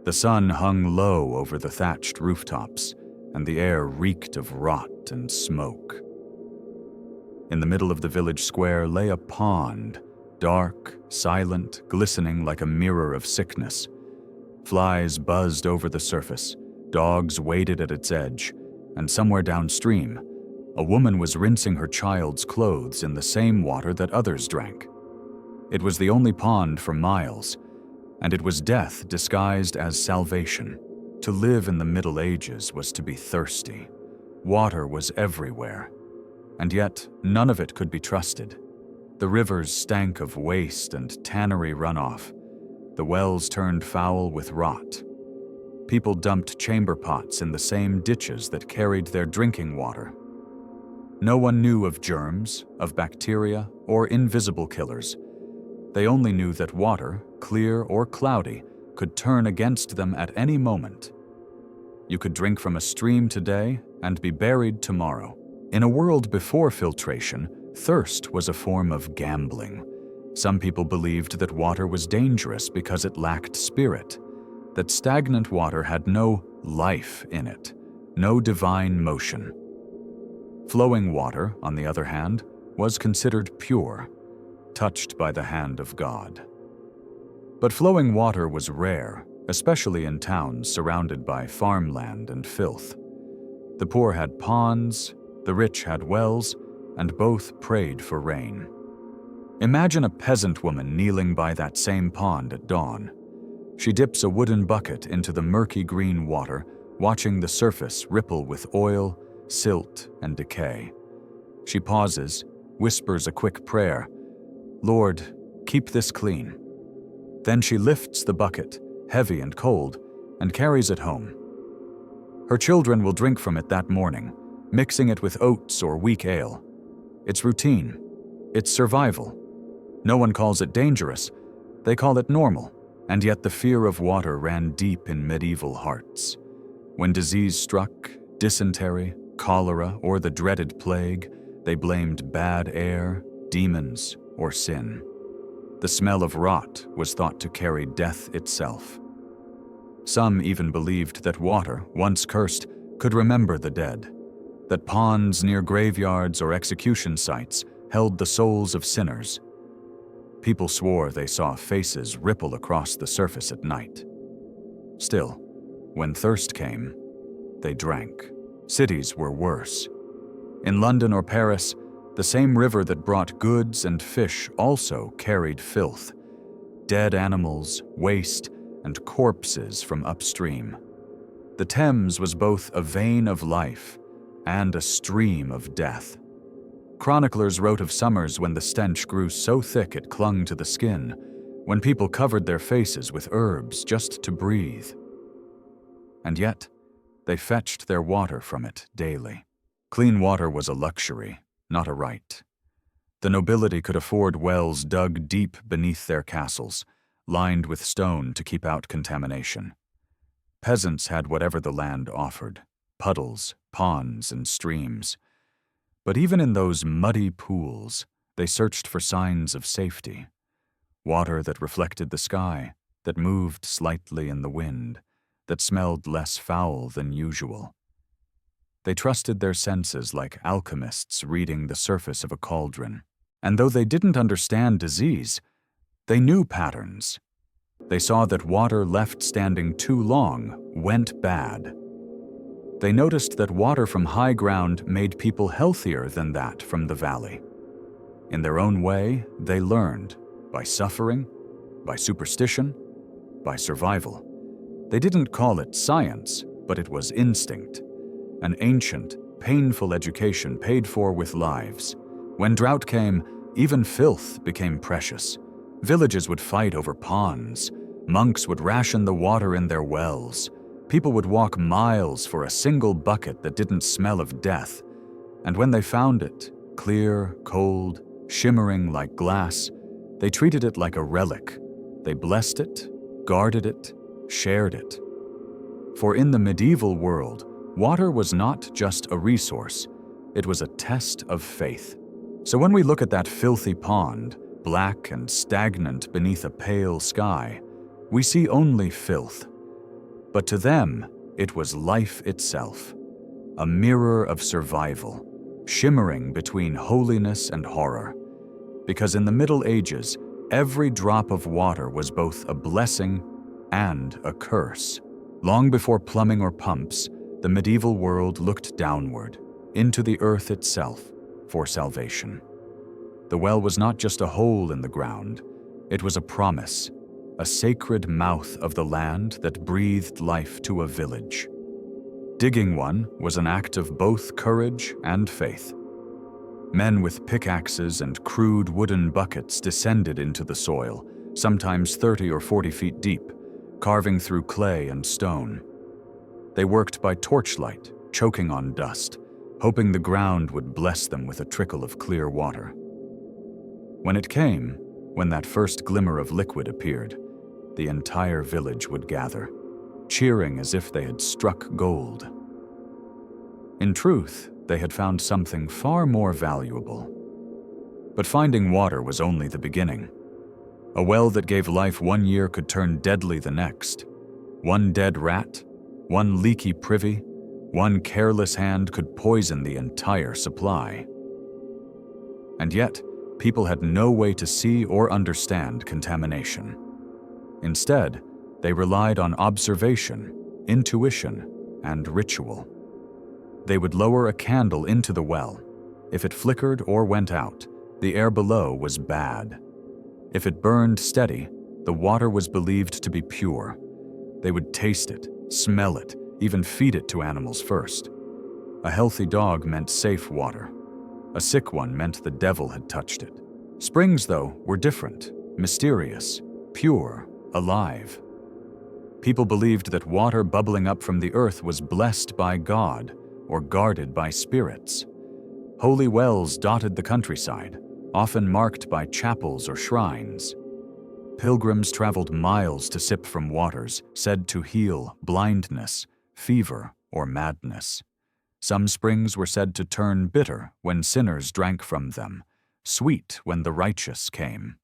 The sun hung low over the thatched rooftops, and the air reeked of rot and smoke. In the middle of the village square lay a pond, dark, silent, glistening like a mirror of sickness. Flies buzzed over the surface, dogs waded at its edge, and somewhere downstream, a woman was rinsing her child's clothes in the same water that others drank. It was the only pond for miles, and it was death disguised as salvation. To live in the Middle Ages was to be thirsty. Water was everywhere, and yet none of it could be trusted. The rivers stank of waste and tannery runoff. The wells turned foul with rot. People dumped chamber pots in the same ditches that carried their drinking water. No one knew of germs, of bacteria, or invisible killers. They only knew that water, clear or cloudy, could turn against them at any moment. You could drink from a stream today and be buried tomorrow. In a world before filtration, thirst was a form of gambling. Some people believed that water was dangerous because it lacked spirit, that stagnant water had no life in it, no divine motion. Flowing water, on the other hand, was considered pure, touched by the hand of God. But flowing water was rare, especially in towns surrounded by farmland and filth. The poor had ponds, the rich had wells, and both prayed for rain. Imagine a peasant woman kneeling by that same pond at dawn. She dips a wooden bucket into the murky green water, watching the surface ripple with oil, silt, and decay. She pauses, whispers a quick prayer, "Lord, keep this clean." Then she lifts the bucket, heavy and cold, and carries it home. Her children will drink from it that morning, mixing it with oats or weak ale. It's routine. It's survival. No one calls it dangerous. They call it normal. And yet the fear of water ran deep in medieval hearts. When disease struck, dysentery, cholera, or the dreaded plague, they blamed bad air, demons, or sin. The smell of rot was thought to carry death itself. Some even believed that water, once cursed, could remember the dead, that ponds near graveyards or execution sites held the souls of sinners. People swore they saw faces ripple across the surface at night. Still, when thirst came, they drank. Cities were worse. In London or Paris, the same river that brought goods and fish also carried filth, dead animals, waste, and corpses from upstream. The Thames was both a vein of life and a stream of death. Chroniclers wrote of summers when the stench grew so thick it clung to the skin, when people covered their faces with herbs just to breathe. And yet, they fetched their water from it daily. Clean water was a luxury, not a right. The nobility could afford wells dug deep beneath their castles, lined with stone to keep out contamination. Peasants had whatever the land offered, puddles, ponds, and streams. But even in those muddy pools, they searched for signs of safety. Water that reflected the sky, that moved slightly in the wind, that smelled less foul than usual. They trusted their senses like alchemists reading the surface of a cauldron. And though they didn't understand disease, they knew patterns. They saw that water left standing too long went bad. They noticed that water from high ground made people healthier than that from the valley. In their own way, they learned, by suffering, by superstition, by survival. They didn't call it science, but it was instinct, an ancient, painful education paid for with lives. When drought came, even filth became precious. Villages would fight over ponds. Monks would ration the water in their wells. People would walk miles for a single bucket that didn't smell of death. And when they found it, clear, cold, shimmering like glass, they treated it like a relic. They blessed it, guarded it, shared it. For in the medieval world, water was not just a resource, it was a test of faith. So when we look at that filthy pond, black and stagnant beneath a pale sky, we see only filth. But to them, it was life itself, a mirror of survival, shimmering between holiness and horror. Because in the Middle Ages, every drop of water was both a blessing and a curse. Long before plumbing or pumps, the medieval world looked downward, into the earth itself, for salvation. The well was not just a hole in the ground, it was a promise, a sacred mouth of the land that breathed life to a village. Digging one was an act of both courage and faith. Men with pickaxes and crude wooden buckets descended into the soil, sometimes 30 or 40 feet deep, carving through clay and stone. They worked by torchlight, choking on dust, hoping the ground would bless them with a trickle of clear water. When it came, when that first glimmer of liquid appeared, the entire village would gather, cheering as if they had struck gold. In truth, they had found something far more valuable. But finding water was only the beginning. A well that gave life one year could turn deadly the next. One dead rat, one leaky privy, one careless hand could poison the entire supply. And yet, people had no way to see or understand contamination. Instead, they relied on observation, intuition, and ritual. They would lower a candle into the well. If it flickered or went out, the air below was bad. If it burned steady, the water was believed to be pure. They would taste it, smell it, even feed it to animals first. A healthy dog meant safe water. A sick one meant the devil had touched it. Springs, though, were different, mysterious, pure, alive. People believed that water bubbling up from the earth was blessed by God or guarded by spirits. Holy wells dotted the countryside, often marked by chapels or shrines. Pilgrims traveled miles to sip from waters said to heal blindness, fever, or madness. Some springs were said to turn bitter when sinners drank from them, sweet when the righteous came.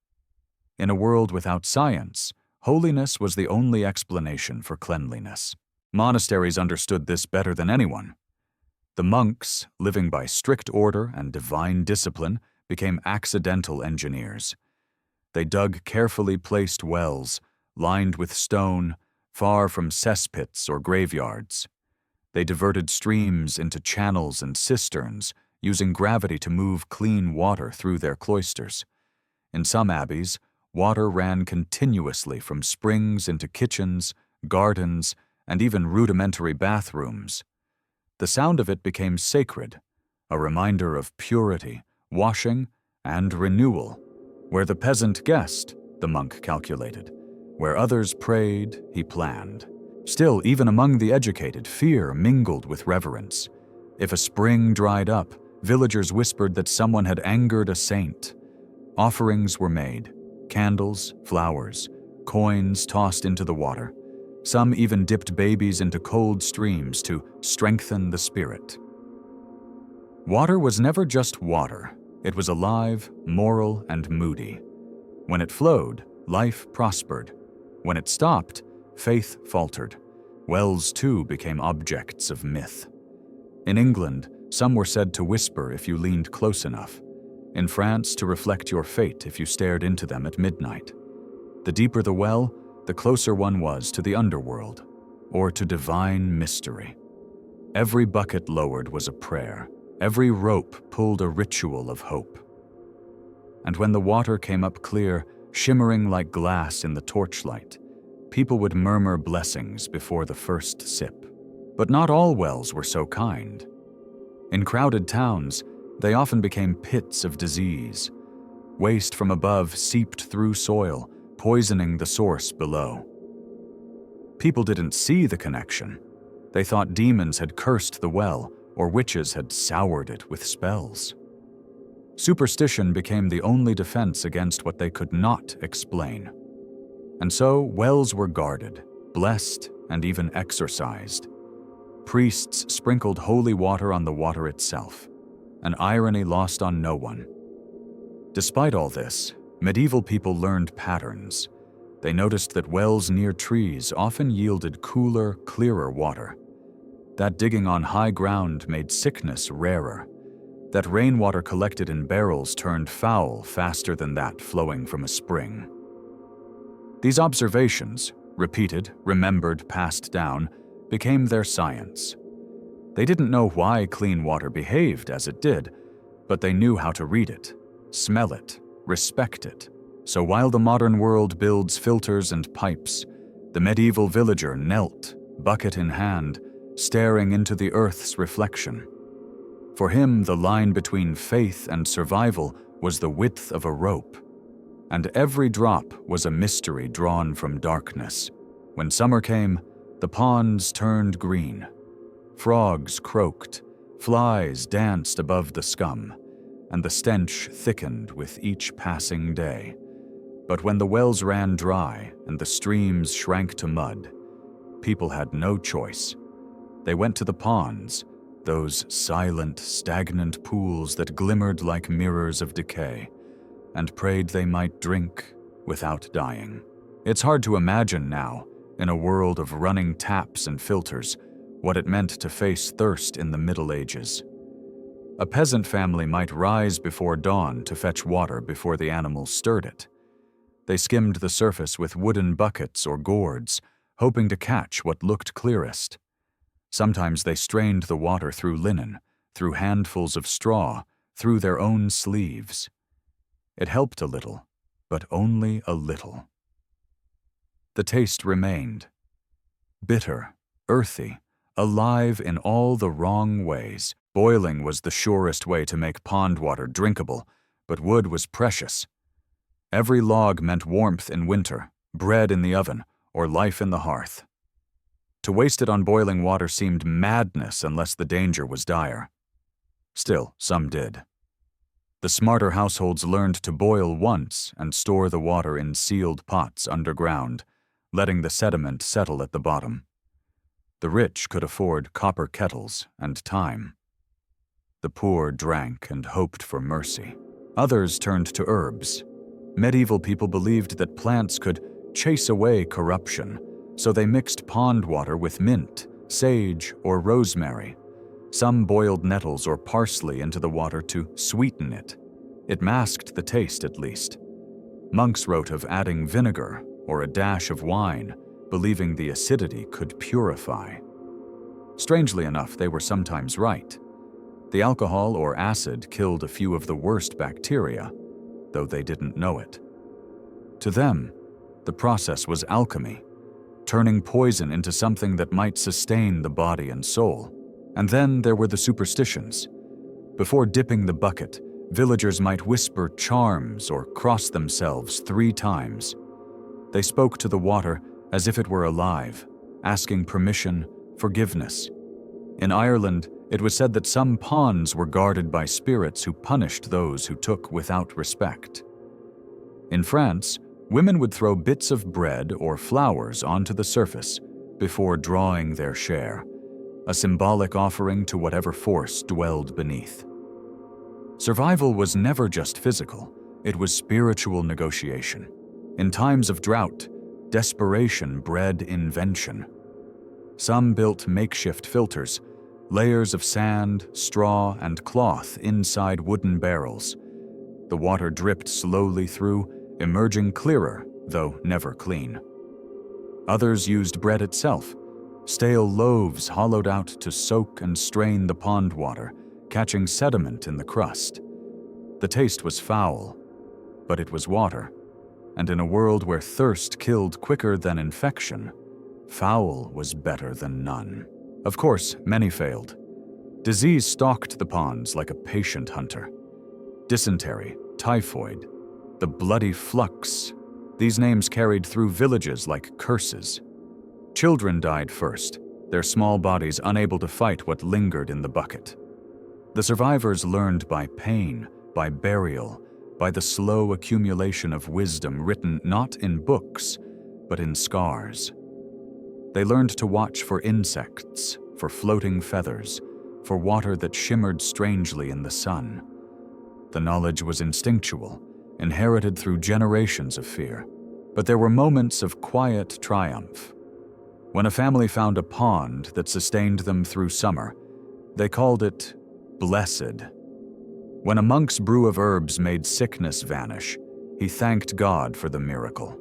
In a world without science, holiness was the only explanation for cleanliness. Monasteries understood this better than anyone. The monks, living by strict order and divine discipline, became accidental engineers. They dug carefully placed wells, lined with stone, far from cesspits or graveyards. They diverted streams into channels and cisterns, using gravity to move clean water through their cloisters. In some abbeys, water ran continuously from springs into kitchens, gardens, and even rudimentary bathrooms. The sound of it became sacred, a reminder of purity, washing, and renewal. Where the peasant guessed, the monk calculated. Where others prayed, he planned. Still, even among the educated, fear mingled with reverence. If a spring dried up, villagers whispered that someone had angered a saint. Offerings were made, candles, flowers, coins tossed into the water. Some even dipped babies into cold streams to strengthen the spirit. Water was never just water. It was alive, moral, and moody. When it flowed, life prospered. When it stopped, faith faltered. Wells, too, became objects of myth. In England, some were said to whisper if you leaned close enough. In France, to reflect your fate if you stared into them at midnight. The deeper the well, the closer one was to the underworld, or to divine mystery. Every bucket lowered was a prayer. Every rope pulled a ritual of hope. And when the water came up clear, shimmering like glass in the torchlight, people would murmur blessings before the first sip. But not all wells were so kind. In crowded towns, they often became pits of disease. Waste from above seeped through soil, poisoning the source below. People didn't see the connection. They thought demons had cursed the well, or witches had soured it with spells. Superstition became the only defense against what they could not explain. And so wells were guarded, blessed, and even exorcised. Priests sprinkled holy water on the water itself, an irony lost on no one. Despite all this, medieval people learned patterns. They noticed that wells near trees often yielded cooler, clearer water. That digging on high ground made sickness rarer. That rainwater collected in barrels turned foul faster than that flowing from a spring. These observations, repeated, remembered, passed down, became their science. They didn't know why clean water behaved as it did, but they knew how to read it, smell it, respect it. So while the modern world builds filters and pipes, the medieval villager knelt, bucket in hand, staring into the earth's reflection. For him, the line between faith and survival was the width of a rope, and every drop was a mystery drawn from darkness. When summer came, the ponds turned green. Frogs croaked, flies danced above the scum, and the stench thickened with each passing day. But when the wells ran dry and the streams shrank to mud, people had no choice. They went to the ponds, those silent, stagnant pools that glimmered like mirrors of decay, and prayed they might drink without dying. It's hard to imagine now, in a world of running taps and filters, what it meant to face thirst in the Middle Ages. A peasant family might rise before dawn to fetch water before the animals stirred it. They skimmed the surface with wooden buckets or gourds, hoping to catch what looked clearest. Sometimes they strained the water through linen, through handfuls of straw, through their own sleeves. It helped a little, but only a little. The taste remained. Bitter, earthy, alive in all the wrong ways. Boiling was the surest way to make pond water drinkable, but wood was precious. Every log meant warmth in winter, bread in the oven, or life in the hearth. To waste it on boiling water seemed madness unless the danger was dire. Still, some did. The smarter households learned to boil once and store the water in sealed pots underground, letting the sediment settle at the bottom. The rich could afford copper kettles and time. The poor drank and hoped for mercy. Others turned to herbs. Medieval people believed that plants could chase away corruption, so they mixed pond water with mint, sage, or rosemary. Some boiled nettles or parsley into the water to sweeten it. It masked the taste, at least. Monks wrote of adding vinegar or a dash of wine, believing the acidity could purify. Strangely enough, they were sometimes right. The alcohol or acid killed a few of the worst bacteria, though they didn't know it. To them, the process was alchemy, turning poison into something that might sustain the body and soul. And then there were the superstitions. Before dipping the bucket, villagers might whisper charms or cross themselves 3 times. They spoke to the water as if it were alive, asking permission, forgiveness. In Ireland, it was said that some ponds were guarded by spirits who punished those who took without respect. In France, women would throw bits of bread or flowers onto the surface before drawing their share, a symbolic offering to whatever force dwelled beneath. Survival was never just physical, it was spiritual negotiation. In times of drought, desperation bred invention. Some built makeshift filters, layers of sand, straw, and cloth inside wooden barrels. The water dripped slowly through, emerging clearer, though never clean. Others used bread itself, stale loaves hollowed out to soak and strain the pond water, catching sediment in the crust. The taste was foul, but it was water, and in a world where thirst killed quicker than infection, foul was better than none. Of course, many failed. Disease stalked the ponds like a patient hunter. Dysentery, typhoid, the bloody flux. These names carried through villages like curses. Children died first, their small bodies unable to fight what lingered in the bucket. The survivors learned by pain, by burial, by the slow accumulation of wisdom written not in books, but in scars. They learned to watch for insects, for floating feathers, for water that shimmered strangely in the sun. The knowledge was instinctual, inherited through generations of fear. But there were moments of quiet triumph. When a family found a pond that sustained them through summer, they called it blessed. When a monk's brew of herbs made sickness vanish, he thanked God for the miracle.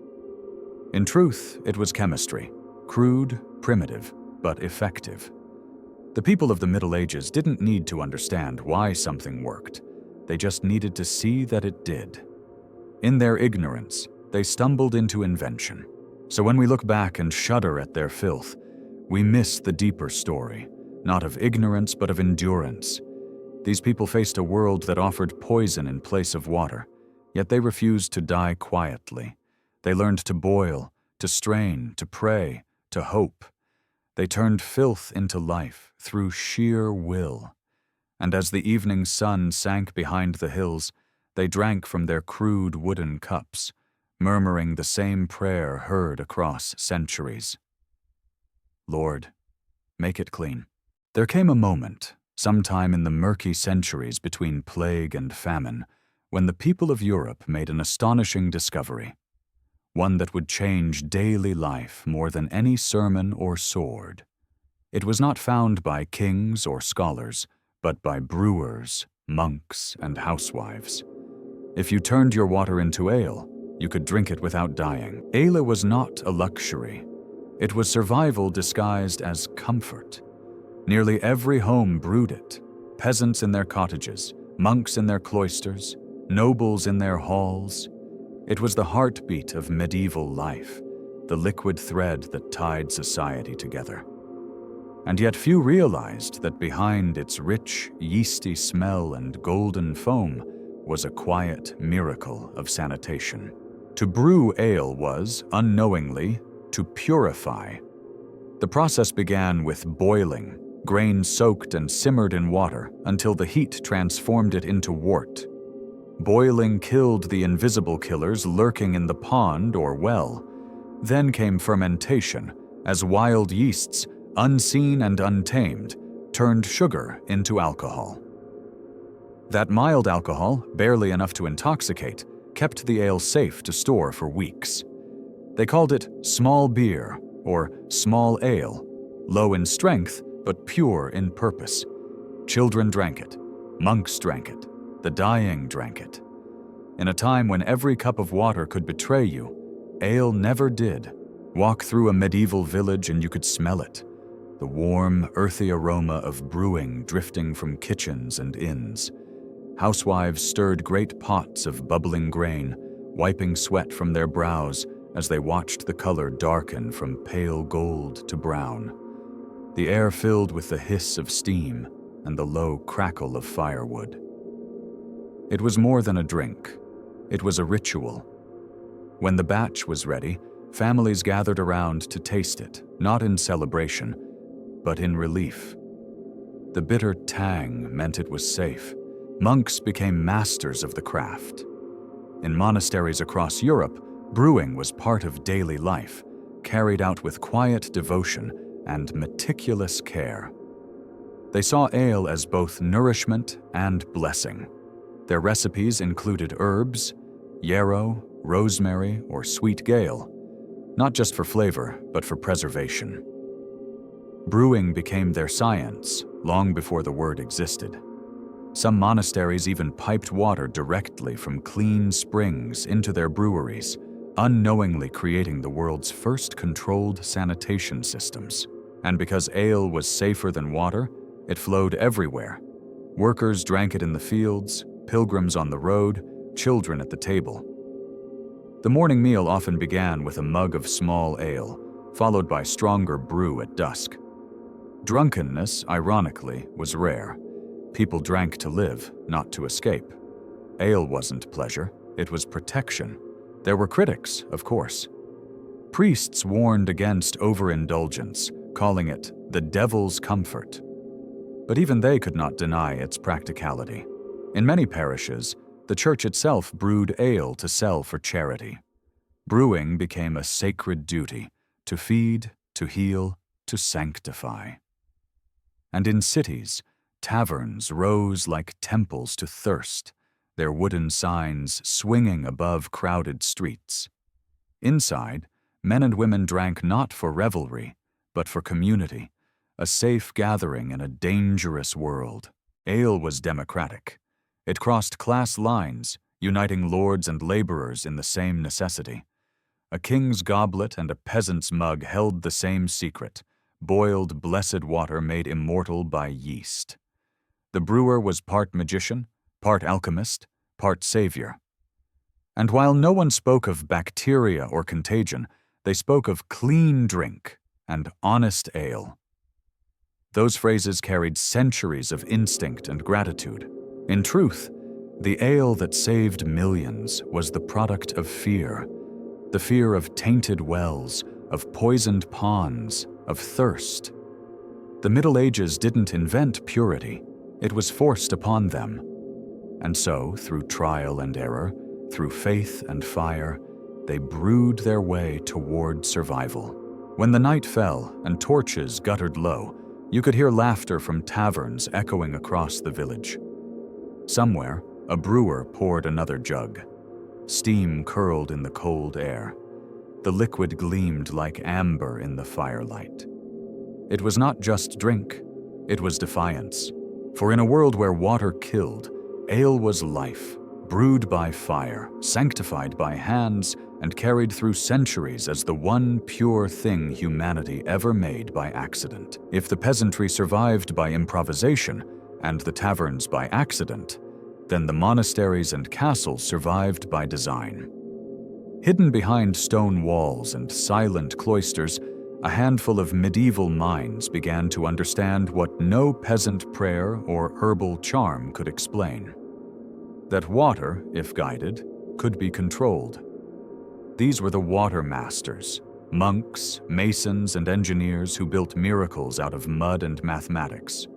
In truth, it was chemistry, crude, primitive, but effective. The people of the Middle Ages didn't need to understand why something worked. They just needed to see that it did. In their ignorance, they stumbled into invention. So when we look back and shudder at their filth, we miss the deeper story, not of ignorance but of endurance. These people faced a world that offered poison in place of water, yet they refused to die quietly. They learned to boil, to strain, to pray, to hope. They turned filth into life through sheer will. And as the evening sun sank behind the hills, they drank from their crude wooden cups, murmuring the same prayer heard across centuries. Lord, make it clean. There came a moment, sometime in the murky centuries between plague and famine, when the people of Europe made an astonishing discovery, one that would change daily life more than any sermon or sword. It was not found by kings or scholars, but by brewers, monks, and housewives. If you turned your water into ale, you could drink it without dying. Ale was not a luxury. It was survival disguised as comfort. Nearly every home brewed it, peasants in their cottages, monks in their cloisters, nobles in their halls. It was the heartbeat of medieval life, the liquid thread that tied society together. And yet few realized that behind its rich, yeasty smell and golden foam was a quiet miracle of sanitation. To brew ale was, unknowingly, to purify. The process began with boiling, grain soaked and simmered in water until the heat transformed it into wort. Boiling killed the invisible killers lurking in the pond or well. Then came fermentation, as wild yeasts, unseen and untamed, turned sugar into alcohol. That mild alcohol, barely enough to intoxicate, kept the ale safe to store for weeks. They called it small beer or small ale, low in strength but pure in purpose. Children drank it, monks drank it, the dying drank it. In a time when every cup of water could betray you, ale never did. Walk through a medieval village and you could smell it, the warm, earthy aroma of brewing drifting from kitchens and inns. Housewives stirred great pots of bubbling grain, wiping sweat from their brows as they watched the color darken from pale gold to brown. The air filled with the hiss of steam and the low crackle of firewood. It was more than a drink. It was a ritual. When the batch was ready, families gathered around to taste it, not in celebration, but in relief. The bitter tang meant it was safe. Monks became masters of the craft. In monasteries across Europe, brewing was part of daily life, carried out with quiet devotion and meticulous care. They saw ale as both nourishment and blessing. Their recipes included herbs, yarrow, rosemary, or sweet gale, not just for flavor, but for preservation. Brewing became their science long before the word existed. Some monasteries even piped water directly from clean springs into their breweries, unknowingly creating the world's first controlled sanitation systems. And because ale was safer than water, it flowed everywhere. Workers drank it in the fields, pilgrims on the road, children at the table. The morning meal often began with a mug of small ale, followed by stronger brew at dusk. Drunkenness, ironically, was rare. People drank to live, not to escape. Ale wasn't pleasure, it was protection. There were critics, of course. Priests warned against overindulgence, calling it the devil's comfort. But even they could not deny its practicality. In many parishes, the church itself brewed ale to sell for charity. Brewing became a sacred duty, to feed, to heal, to sanctify. And in cities, taverns rose like temples to thirst, their wooden signs swinging above crowded streets. Inside, men and women drank not for revelry, but for community, a safe gathering in a dangerous world. Ale was democratic. It crossed class lines, uniting lords and laborers in the same necessity. A king's goblet and a peasant's mug held the same secret: boiled, blessed water made immortal by yeast. The brewer was part magician, part alchemist, part savior. And while no one spoke of bacteria or contagion, they spoke of clean drink and honest ale. Those phrases carried centuries of instinct and gratitude. In truth, the ale that saved millions was the product of fear, the fear of tainted wells, of poisoned ponds, of thirst. The Middle Ages didn't invent purity, it was forced upon them. And so, through trial and error, through faith and fire, they brewed their way toward survival. When the night fell and torches guttered low, you could hear laughter from taverns echoing across the village. Somewhere, a brewer poured another jug. Steam curled in the cold air. The liquid gleamed like amber in the firelight. It was not just drink, it was defiance. For in a world where water killed, ale was life, brewed by fire, sanctified by hands, and carried through centuries as the one pure thing humanity ever made by accident. If the peasantry survived by improvisation, and the taverns by accident, then the monasteries and castles survived by design. Hidden behind stone walls and silent cloisters, a handful of medieval minds began to understand what no peasant prayer or herbal charm could explain: that water, if guided, could be controlled. These were the water masters, monks, masons, and engineers who built miracles out of mud and mathematics.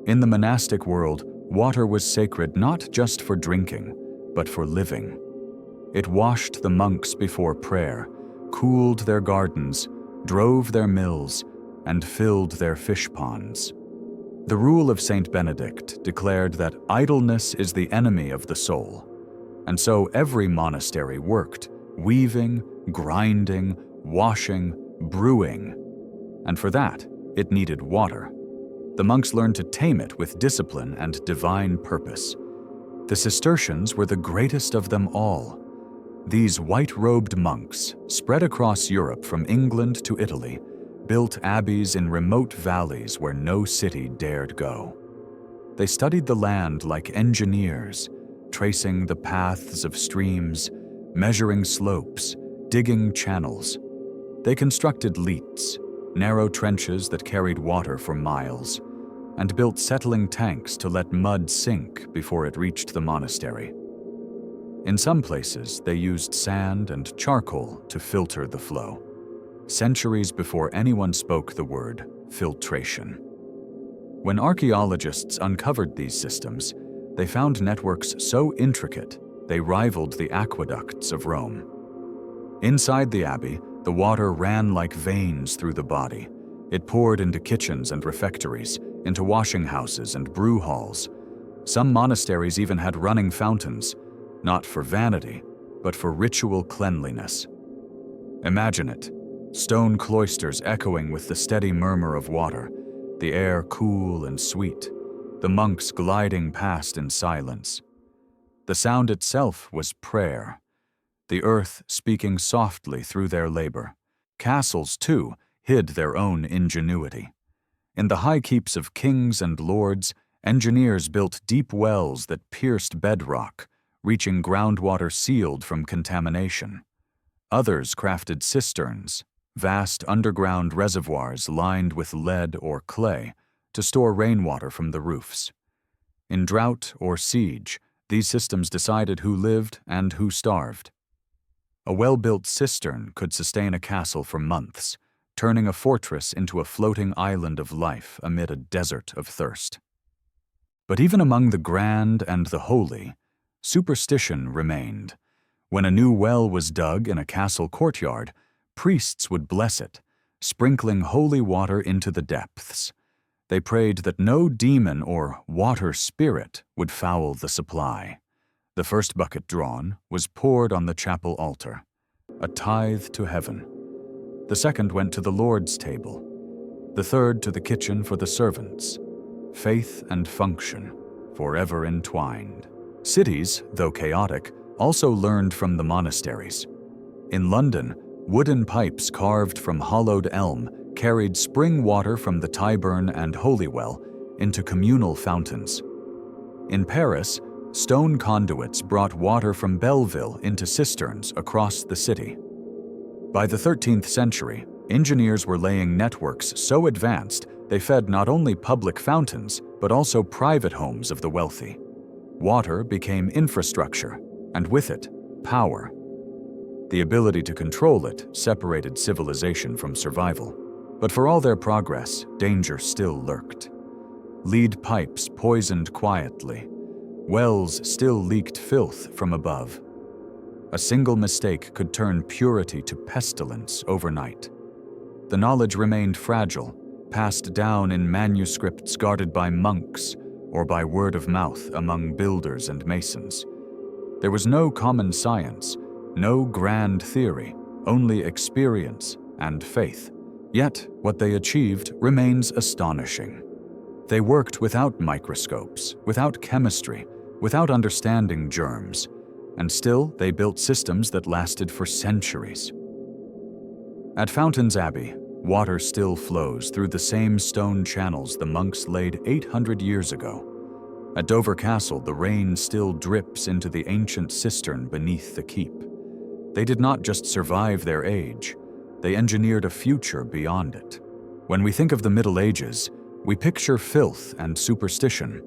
In the monastic world, water was sacred not just for drinking, but for living. It washed the monks before prayer, cooled their gardens, drove their mills, and filled their fish ponds. The rule of Saint Benedict declared that idleness is the enemy of the soul, and so every monastery worked, weaving, grinding, washing, brewing, and for that, it needed water. The monks learned to tame it with discipline and divine purpose. The Cistercians were the greatest of them all. These white-robed monks, spread across Europe from England to Italy, built abbeys in remote valleys where no city dared go. They studied the land like engineers, tracing the paths of streams, measuring slopes, digging channels. They constructed leats, narrow trenches that carried water for miles, and built settling tanks to let mud sink before it reached the monastery. In some places, they used sand and charcoal to filter the flow, centuries before anyone spoke the word filtration. When archaeologists uncovered these systems, they found networks so intricate they rivaled the aqueducts of Rome. Inside the abbey, the water ran like veins through the body. It poured into kitchens and refectories, into washing houses and brew halls. Some monasteries even had running fountains, not for vanity, but for ritual cleanliness. Imagine it, stone cloisters echoing with the steady murmur of water, the air cool and sweet, the monks gliding past in silence. The sound itself was prayer, the earth speaking softly through their labor. Castles, too, hid their own ingenuity. In the high keeps of kings and lords, engineers built deep wells that pierced bedrock, reaching groundwater sealed from contamination. Others crafted cisterns, vast underground reservoirs lined with lead or clay to store rainwater from the roofs. In drought or siege, these systems decided who lived and who starved. A well-built cistern could sustain a castle for months, turning a fortress into a floating island of life amid a desert of thirst. But even among the grand and the holy, superstition remained. When a new well was dug in a castle courtyard, priests would bless it, sprinkling holy water into the depths. They prayed that no demon or water spirit would foul the supply. The first bucket drawn was poured on the chapel altar. a tithe to heaven. The second went to the Lord's table. The third to the kitchen for the servants. Faith and function, forever entwined. Cities, though chaotic, also learned from the monasteries. In London, wooden pipes carved from hollowed elm carried spring water from the Tyburn and Holywell into communal fountains. In Paris, stone conduits brought water from Belleville into cisterns across the city. By the 13th century, engineers were laying networks so advanced they fed not only public fountains, but also private homes of the wealthy. Water became infrastructure, and with it, power. The ability to control it separated civilization from survival. But for all their progress, danger still lurked. Lead pipes poisoned quietly. Wells still leaked filth from above. A single mistake could turn purity to pestilence overnight. The knowledge remained fragile, passed down in manuscripts guarded by monks or by word of mouth among builders and masons. There was no common science, no grand theory, only experience and faith. Yet, what they achieved remains astonishing. They worked without microscopes, without chemistry, without understanding germs, and still they built systems that lasted for centuries. At Fountains Abbey, water still flows through the same stone channels the monks laid 800 years ago. At Dover Castle, the rain still drips into the ancient cistern beneath the keep. They did not just survive their age, they engineered a future beyond it. When we think of the Middle Ages, we picture filth and superstition.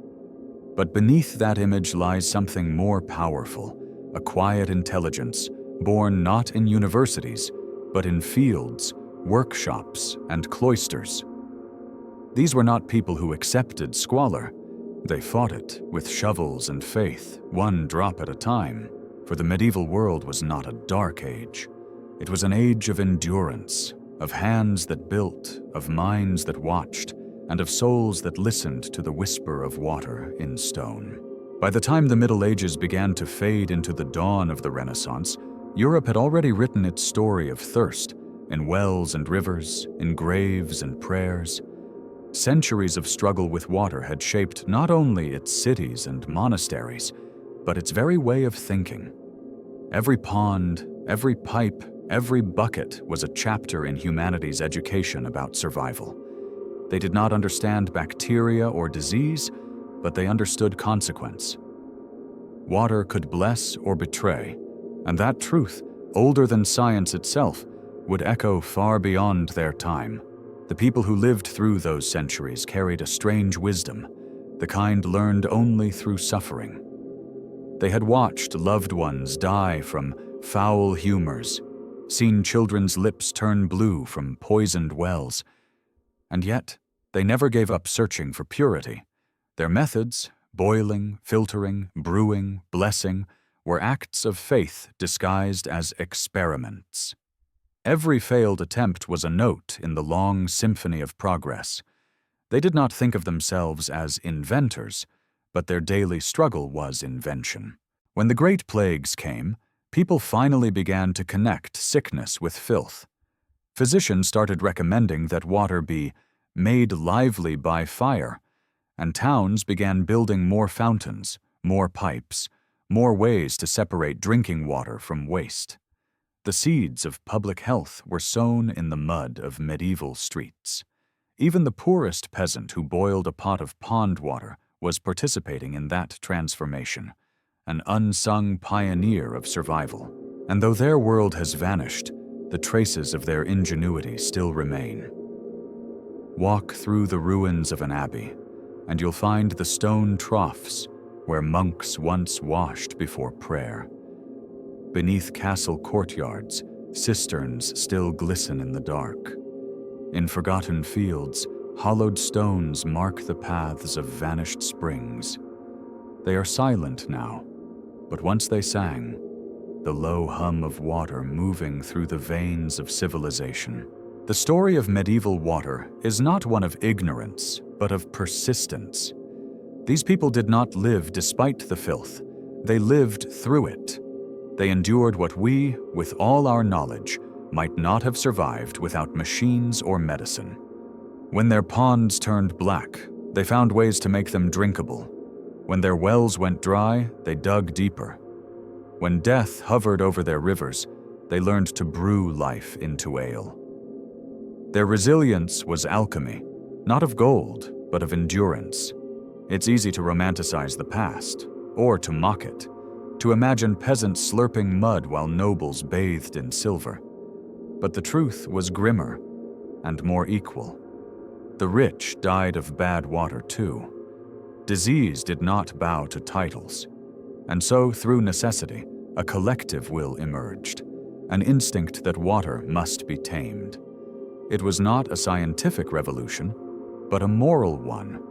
But beneath that image lies something more powerful, a quiet intelligence, born not in universities, but in fields, workshops, and cloisters. These were not people who accepted squalor. They fought it with shovels and faith, one drop at a time, for the medieval world was not a dark age. It was an age of endurance, of hands that built, of minds that watched, and of souls that listened to the whisper of water in stone. By the time the Middle Ages began to fade into the dawn of the Renaissance, Europe had already written its story of thirst, in wells and rivers, in graves and prayers. Centuries of struggle with water had shaped not only its cities and monasteries, but its very way of thinking. Every pond, every pipe, every bucket was a chapter in humanity's education about survival. They did not understand bacteria or disease, but they understood consequence. Water could bless or betray, and that truth, older than science itself, would echo far beyond their time. The people who lived through those centuries carried a strange wisdom, the kind learned only through suffering. They had watched loved ones die from foul humors, seen children's lips turn blue from poisoned wells, and yet they never gave up searching for purity. Their methods, boiling, filtering, brewing, blessing, were acts of faith disguised as experiments. Every failed attempt was a note in the long symphony of progress. They did not think of themselves as inventors, but their daily struggle was invention. When the Great Plagues came, people finally began to connect sickness with filth. Physicians started recommending that water be made lively by fire, and towns began building more fountains, more pipes, more ways to separate drinking water from waste. The seeds of public health were sown in the mud of medieval streets. Even the poorest peasant who boiled a pot of pond water was participating in that transformation, an unsung pioneer of survival. And though their world has vanished, the traces of their ingenuity still remain. Walk through the ruins of an abbey, and you'll find the stone troughs where monks once washed before prayer. Beneath castle courtyards, cisterns still glisten in the dark. In forgotten fields, hollowed stones mark the paths of vanished springs. They are silent now, but once they sang, the low hum of water moving through the veins of civilization. The story of medieval water is not one of ignorance, but of persistence. These people did not live despite the filth. They lived through it. They endured what we, with all our knowledge, might not have survived without machines or medicine. When their ponds turned black, they found ways to make them drinkable. When their wells went dry, they dug deeper. When death hovered over their rivers, they learned to brew life into ale. Their resilience was alchemy, not of gold, but of endurance. It's easy to romanticize the past, or to mock it, to imagine peasants slurping mud while nobles bathed in silver. But the truth was grimmer and more equal. The rich died of bad water too. Disease did not bow to titles. And so, through necessity, a collective will emerged, an instinct that water must be tamed. It was not a scientific revolution, but a moral one.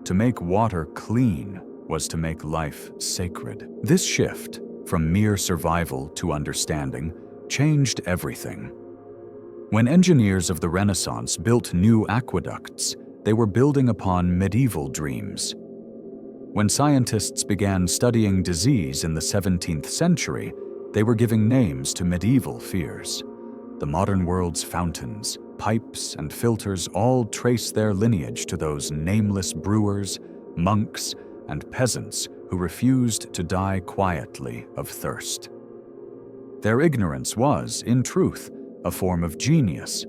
To make water clean was to make life sacred. This shift, from mere survival to understanding, changed everything. When engineers of the Renaissance built new aqueducts, they were building upon medieval dreams. When scientists began studying disease in the 17th century, they were giving names to medieval fears. The modern world's fountains, pipes, and filters all trace their lineage to those nameless brewers, monks, and peasants who refused to die quietly of thirst. Their ignorance was, in truth, a form of genius,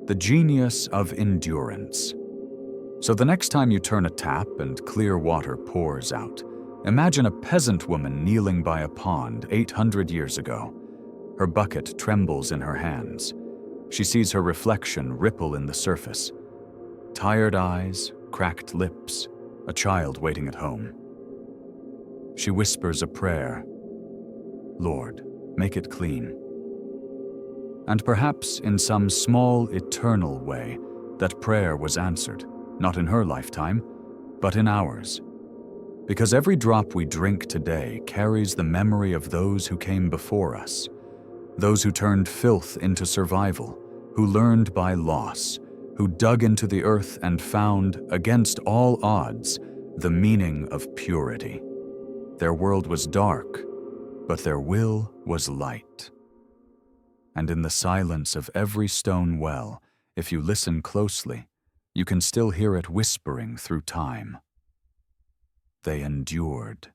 the genius of endurance. So the next time you turn a tap and clear water pours out, imagine a peasant woman kneeling by a pond 800 years ago. Her bucket trembles in her hands. She sees her reflection ripple in the surface. Tired eyes, cracked lips, a child waiting at home. She whispers a prayer. Lord, make it clean. And perhaps in some small, eternal way, that prayer was answered, not in her lifetime, but in ours. Because every drop we drink today carries the memory of those who came before us, those who turned filth into survival, who learned by loss, who dug into the earth and found, against all odds, the meaning of purity. Their world was dark, but their will was light. And in the silence of every stone well, if you listen closely, you can still hear it whispering through time. They endured.